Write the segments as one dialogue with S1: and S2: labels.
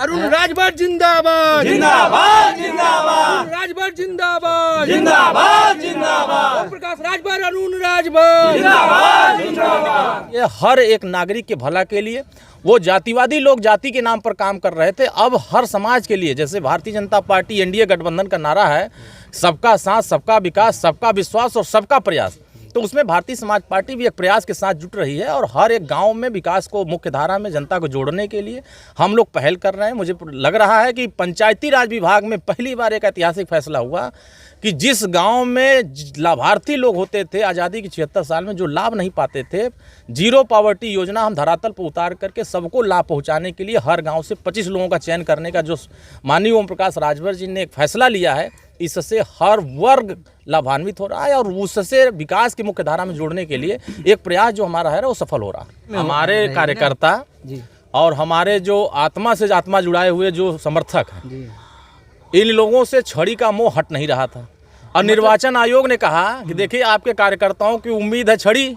S1: अरुण राजभर जिंदाबाद
S2: जिंदाबाद जिंदाबाद
S1: राजभर जिंदाबाद
S2: जिंदाबाद जिंदाबाद
S1: प्रकाश राजभर अरुण राजभर
S2: जिंदाबाद जिंदाबाद।
S3: ये हर एक नागरिक के भला के लिए, वो जातिवादी लोग जाति के नाम पर काम कर रहे थे, अब हर समाज के लिए, जैसे भारतीय जनता पार्टी एनडीए गठबंधन का नारा है सबका साथ, सबका विकास, सबका विश्वास और सबका प्रयास, तो उसमें भारतीय समाज पार्टी भी एक प्रयास के साथ जुट रही है और हर एक गांव में विकास को मुख्य धारा में जनता को जोड़ने के लिए हम लोग पहल कर रहे हैं। मुझे लग रहा है कि पंचायती राज विभाग में पहली बार एक ऐतिहासिक फैसला हुआ कि जिस गांव में लाभार्थी लोग होते थे आज़ादी के 76 साल में जो लाभ नहीं पाते थे, जीरो पॉवर्टी योजना हम धरातल पर उतार करके सबको लाभ पहुंचाने के लिए हर गांव से 25 लोगों का चयन करने का जो माननीय ओम प्रकाश राजभर जी ने एक फैसला लिया है, इससे हर वर्ग लाभान्वित हो रहा है और उससे विकास की मुख्य धारा में जोड़ने के लिए एक प्रयास जो हमारा है वो सफल हो रहा है। हमारे कार्यकर्ता और हमारे जो आत्मा से आत्मा जुड़ाए हुए जो समर्थक हैं, इन लोगों से छड़ी का मोह हट नहीं रहा था और निर्वाचन आयोग ने कहा कि देखिए आपके कार्यकर्ताओं की उम्मीद है छड़ी,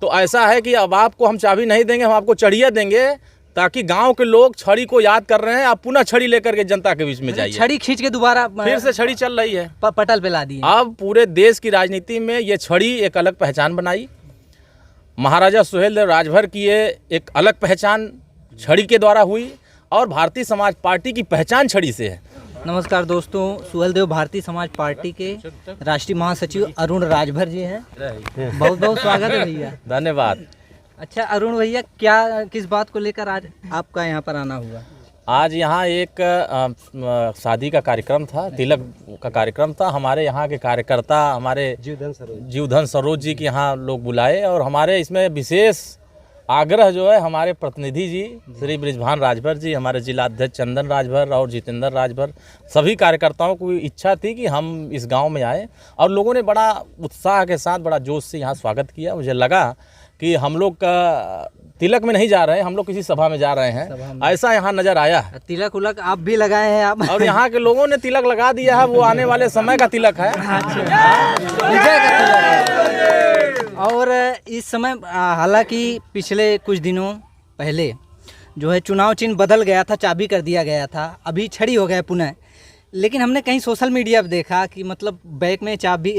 S3: तो ऐसा है कि अब आपको हम चाबी नहीं देंगे, हम आपको चढ़िया देंगे ताकि गांव के लोग छड़ी को याद कर रहे हैं, आप पुनः छड़ी लेकर के जनता के बीच में जाइए।
S4: छड़ी खींच के दोबारा
S3: फिर से छड़ी चल रही है,
S4: पटल पे ला दी।
S3: अब पूरे देश की राजनीति में ये छड़ी एक अलग पहचान बनाई। महाराजा सुहेलदेव राजभर की ये एक अलग पहचान छड़ी के द्वारा हुई और भारतीय समाज पार्टी की पहचान छड़ी से है।
S4: नमस्कार दोस्तों, सुहेलदेव भारतीय समाज पार्टी के राष्ट्रीय महासचिव अरुण राजभर जी हैं, बहुत बहुत स्वागत है भैया।
S3: धन्यवाद।
S4: अच्छा अरुण भैया, क्या किस बात को लेकर आज आपका यहाँ पर आना हुआ?
S3: आज यहाँ एक शादी का कार्यक्रम था, तिलक का कार्यक्रम था। हमारे यहाँ के कार्यकर्ता हमारे जीवधन सरोज जी के यहाँ लोग बुलाए और हमारे इसमें विशेष आग्रह जो है हमारे प्रतिनिधि जी श्री बृजभान राजभर जी, हमारे जिला अध्यक्ष चंदन राजभर और जितेंद्र राजभर, सभी कार्यकर्ताओं को इच्छा थी कि हम इस गांव में आए और लोगों ने बड़ा उत्साह के साथ बड़ा जोश से यहाँ स्वागत किया। मुझे लगा कि हम लोग का तिलक में नहीं जा रहे हैं, हम लोग किसी सभा में जा रहे हैं, ऐसा यहाँ नजर आया।
S4: तिलक उलक आप भी लगाए हैं आप?
S3: और यहाँ के लोगों ने तिलक लगा दिया है, वो आने वाले समय का तिलक है।
S4: और इस समय हालांकि पिछले कुछ दिनों पहले जो है चुनाव चिन्ह बदल गया था, चाबी कर दिया गया था, अभी छड़ी हो गया पुनः, लेकिन हमने कहीं सोशल मीडिया पे देखा कि मतलब बैग में चाबी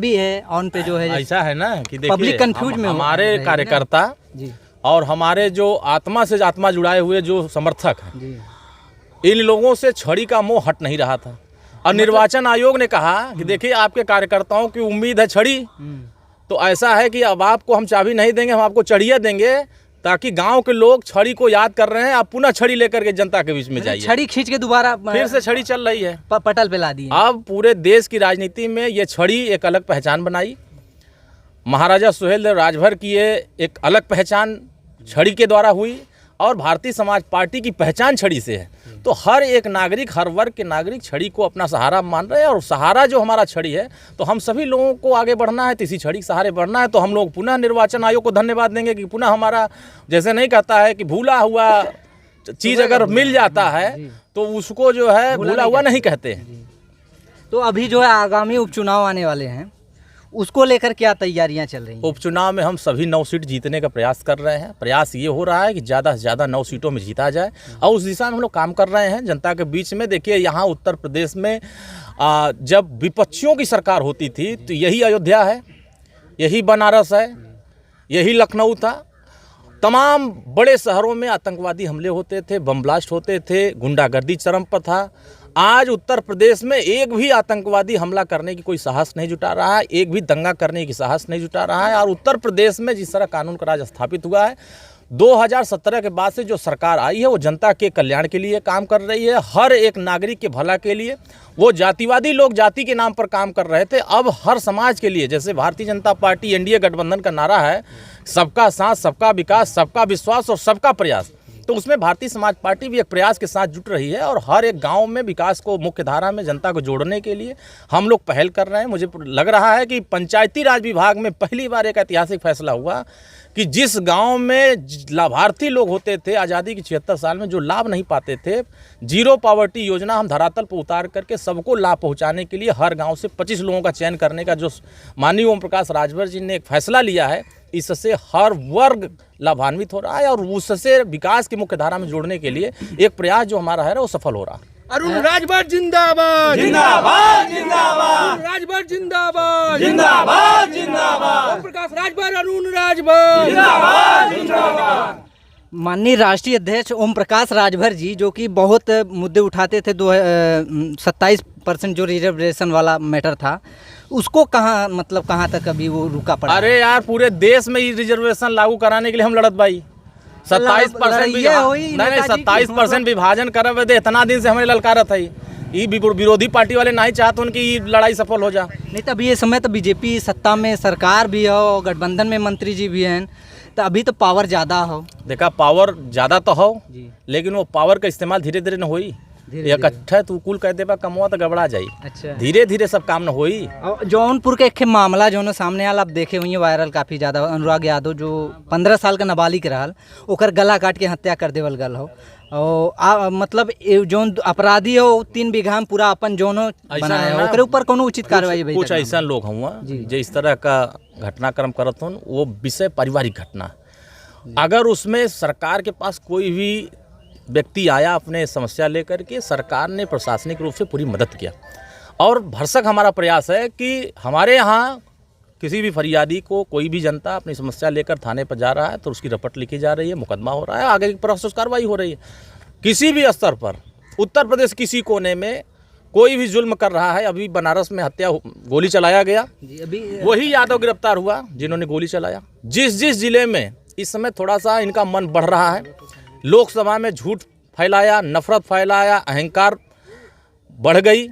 S4: है, ऑन पे जो है
S3: ऐसा है ना कि देखिए
S4: पब्लिक कंफ्यूज में
S3: हमारे कार्यकर्ता और हमारे जो आत्मा से आत्मा जुड़ाए हुए जो समर्थक हैं, इन लोगों से छड़ी का मोह हट नहीं रहा था और निर्वाचन आयोग ने कहा कि देखिए आपके कार्यकर्ताओं की उम्मीद है छड़ी, तो ऐसा है कि अब आपको हम चाबी नहीं देंगे, हम आपको चढ़िया देंगे ताकि गांव के लोग छड़ी को याद कर रहे हैं, आप पुनः छड़ी लेकर के जनता के बीच में जाइए।
S4: छड़ी खींच के दोबारा
S3: फिर से छड़ी चल रही है,
S4: पटल पे ला दी।
S3: अब पूरे देश की राजनीति में ये छड़ी एक अलग पहचान बनाई। महाराजा सुहेलदेव राजभर की ये एक अलग पहचान छड़ी के द्वारा हुई और भारतीय समाज पार्टी की पहचान छड़ी से है, तो हर एक नागरिक, हर वर्ग के नागरिक छड़ी को अपना सहारा मान रहे हैं और सहारा जो हमारा छड़ी है, तो हम सभी लोगों को आगे बढ़ना है, तो इसी छड़ी के सहारे बढ़ना है। तो हम लोग पुनः निर्वाचन आयोग को धन्यवाद देंगे कि पुनः हमारा, जैसे नहीं कहता है कि भूला हुआ चीज़ अगर मिल जाता है तो उसको जो है भूला हुआ नहीं कहते।
S4: तो अभी जो है आगामी उपचुनाव आने वाले हैं, उसको लेकर क्या तैयारियां चल रही हैं?
S3: उपचुनाव में हम सभी 9 सीट जीतने का प्रयास कर रहे हैं। प्रयास ये हो रहा है कि ज़्यादा से ज़्यादा 9 सीटों में जीता जाए और उस दिशा में हम लोग काम कर रहे हैं जनता के बीच में। देखिए यहाँ उत्तर प्रदेश में जब विपक्षियों की सरकार होती थी तो यही अयोध्या है, यही बनारस है, यही लखनऊ था। तमाम बड़े शहरों में आतंकवादी हमले होते थे, बम ब्लास्ट होते थे, गुंडागर्दी चरम पर था। आज उत्तर प्रदेश में एक भी आतंकवादी हमला करने की कोई साहस नहीं जुटा रहा है, एक भी दंगा करने की साहस नहीं जुटा रहा है। और उत्तर प्रदेश में जिस तरह कानून का राज स्थापित हुआ है, 2017 के बाद से जो सरकार आई है वो जनता के कल्याण के लिए काम कर रही है, हर एक नागरिक के भला के लिए। वो जातिवादी लोग जाति के नाम पर काम कर रहे थे, अब हर समाज के लिए, जैसे भारतीय जनता पार्टी एनडीए गठबंधन का नारा है सबका साथ, सबका विकास, सबका विश्वास और सबका प्रयास, तो उसमें भारतीय समाज पार्टी भी एक प्रयास के साथ जुट रही है और हर एक गांव में विकास को मुख्य धारा में जनता को जोड़ने के लिए हम लोग पहल कर रहे हैं। मुझे लग रहा है कि पंचायती राज विभाग में पहली बार एक ऐतिहासिक फैसला हुआ कि जिस गांव में लाभार्थी लोग होते थे आज़ादी के 76 साल में जो लाभ नहीं पाते थे, जीरो पॉवर्टी योजना हम धरातल पर उतार करके सबको लाभ पहुंचाने के लिए हर गांव से 25 लोगों का चयन करने का जो माननीय ओम प्रकाश राजभर जी ने एक फैसला लिया है, इससे हर वर्ग लाभान्वित हो रहा है और उससे विकास की मुख्य धारा में जोड़ने के लिए एक प्रयास जो हमारा है वो सफल हो रहा है।
S1: अरुण राजभर जिंदाबाद,
S2: जिंदाबाद जिंदाबाद
S1: राजभर जिंदाबाद,
S2: जिंदाबाद जिंदाबाद
S1: ओम प्रकाश राजभर, अरुण राजभर
S2: जिंदाबाद जिंदाबाद।
S4: माननीय राष्ट्रीय अध्यक्ष ओम प्रकाश राजभर जी जो कि बहुत मुद्दे उठाते थे, 27% जो रिजर्वेशन वाला मैटर था उसको कहाँ तक अभी वो रुका पड़ा?
S3: अरे यार पूरे देश में ही रिजर्वेशन लागू कराने के लिए हम लड़त भाई 27% विभाजन करब दे इतना दिन से हमें ललकारत है। ये विरोधी पार्टी वाले नहीं चाहते उनकी लड़ाई सफल हो जा।
S4: नहीं तो अभी ये समय तो बीजेपी सत्ता में सरकार भी हो, गठबंधन में मंत्री जी भी हैं, तो अभी तो पावर ज़्यादा हो।
S3: देखा पावर ज़्यादा तो हो लेकिन वो पावर का इस्तेमाल धीरे धीरे न होई। इकट्ठा तू कुल कह देबा कमवा तो गबड़ा जाई।
S4: अच्छा,
S3: धीरे धीरे सब काम न होई।
S4: जौनपुर के एक मामला जो सामने आल आप देखे हुई वायरल काफ़ी ज़्यादा, अनुराग यादव जो 15 साल का नाबालिग रहल ओकर गला काट के हत्या कर देवल गल हो। और मतलब जो अपराधी हो 3 बीघा में पूरा अपन जोनो बनाया हो, ओकरे ऊपर कोनो उचित कार्रवाई भई?
S3: कुछ ऐसा लोग हुआ जो इस तरह का घटनाक्रम करत हो, वो विषय पारिवारिक घटना, अगर उसमें सरकार के पास कोई भी व्यक्ति आया अपने समस्या लेकर के, सरकार ने प्रशासनिक रूप से पूरी मदद किया। और भरसक हमारा प्रयास है कि हमारे यहाँ किसी भी फरियादी को कोई भी जनता अपनी समस्या लेकर थाने पर जा रहा है तो उसकी रपट लिखी जा रही है, मुकदमा हो रहा है, आगे की प्रोसेस कार्रवाई हो रही है। किसी भी स्तर पर उत्तर प्रदेश किसी कोने में कोई भी जुल्म कर रहा है, अभी बनारस में हत्या गोली चलाया गया,
S4: अभी
S3: वही यादव गिरफ्तार हुआ जिन्होंने गोली चलाया। जिस जिले में इस समय थोड़ा सा इनका मन बढ़ रहा है, लोकसभा में झूठ फैलाया, नफरत फैलाया, अहंकार बढ़ गई,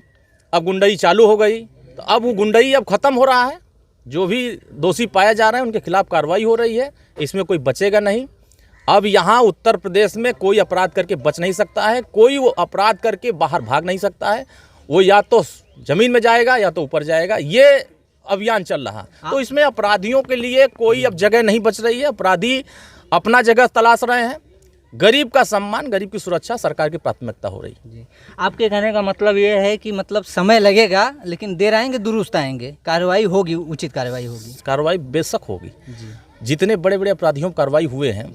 S3: अब गुंडई चालू हो गई, तो अब वो गुंडई अब ख़त्म हो रहा है। जो भी दोषी पाया जा रहे हैं उनके खिलाफ कार्रवाई हो रही है, इसमें कोई बचेगा नहीं। अब यहाँ उत्तर प्रदेश में कोई अपराध करके बच नहीं सकता है, कोई वो अपराध करके बाहर भाग नहीं सकता है। वो या तो ज़मीन में जाएगा या तो ऊपर जाएगा, ये अभियान चल रहा। तो इसमें अपराधियों के लिए कोई अब जगह नहीं बच रही है। अपराधी अपना जगह तलाश रहे हैं। गरीब का सम्मान, गरीब की सुरक्षा सरकार की प्राथमिकता हो रही है।
S4: आपके कहने का मतलब ये है कि मतलब समय लगेगा लेकिन देर आएंगे दुरुस्त आएंगे, कार्रवाई होगी, उचित कार्रवाई होगी।
S3: कार्रवाई बेशक होगी। जितने बड़े बड़े अपराधियों पर कार्रवाई हुए हैं,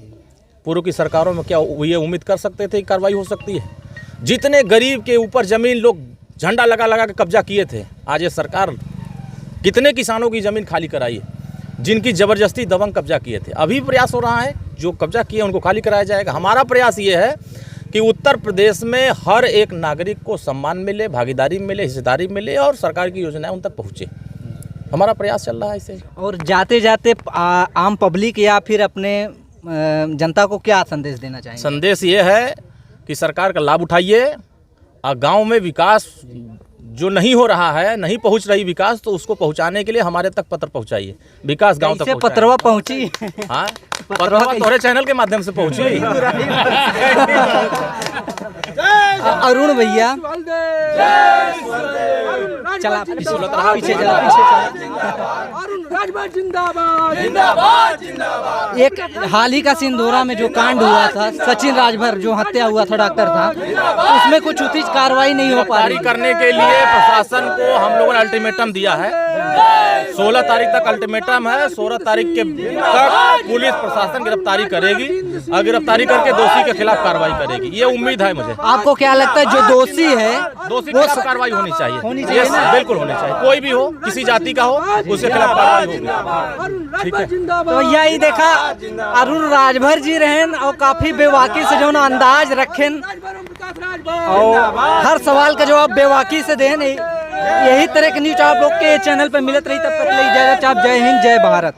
S3: पूर्व की सरकारों में क्या ये उम्मीद कर सकते थे कि कार्रवाई हो सकती है? जितने गरीब के ऊपर ज़मीन लोग झंडा लगा लगा के कब्जा किए थे, आज ये सरकार कितने किसानों की ज़मीन खाली कराई है, जिनकी ज़बरदस्ती दबंग कब्जा किए थे। अभी प्रयास हो रहा है, जो कब्जा किए उनको खाली कराया जाएगा। हमारा प्रयास ये है कि उत्तर प्रदेश में हर एक नागरिक को सम्मान मिले, भागीदारी मिले, हिस्सेदारी मिले और सरकार की योजनाएं उन तक पहुँचे। हमारा प्रयास चल रहा है इसे।
S4: और जाते जाते आम पब्लिक या फिर अपने जनता को क्या संदेश देना चाहेंगे?
S3: संदेश ये है कि सरकार का लाभ उठाइए और गाँव में विकास जो नहीं हो रहा है, नहीं पहुंच रही विकास, तो उसको पहुंचाने के लिए हमारे तक पत्र पहुंचाइए। विकास गांव तक पहुंचाइए।
S4: पत्रवा पहुंची?
S3: हाँ, पत्रवा तोरे चैनल के माध्यम से पहुंची।
S4: अरुण भैया चला पीछे चला।
S1: अरुण राजभर जिंदाबाद,
S2: जिंदाबाद जिंदाबाद।
S4: एक हाल ही का सिंदूरा में जो कांड हुआ था, सचिन राजभर जो हत्या हुआ था, डॉक्टर था, उसमें कुछ उचित कार्रवाई नहीं हो पा रही।
S3: करने के लिए प्रशासन को हम लोगों ने अल्टीमेटम दिया है। 16 तारीख तक अल्टीमेटम है। 16 तारीख के तक पुलिस प्रशासन गिरफ्तारी करेगी और गिरफ्तारी करके दोषी के खिलाफ कार्रवाई करेगी, ये उम्मीद है मुझे।
S4: आपको क्या लगता है जो दोषी है
S3: दोषी के खिलाफ कार्रवाई होनी चाहिए?
S4: चाहिए
S3: ना? बिल्कुल होनी चाहिए। कोई भी हो, किसी जाति का हो, उसके खिलाफ कार्रवाई होगी।
S1: अरुण राजभर
S4: तो
S1: जिंदाबाद।
S4: यही देखा अरुण राजभर जी रहन और काफी बेवाकी से जो अंदाज रखें और हर सवाल का जवाब बेवाकी से दें। यही तरह के न्यूज आप लोग के चैनल पर मिलत रही। तब तक जय हिंद, जय भारत।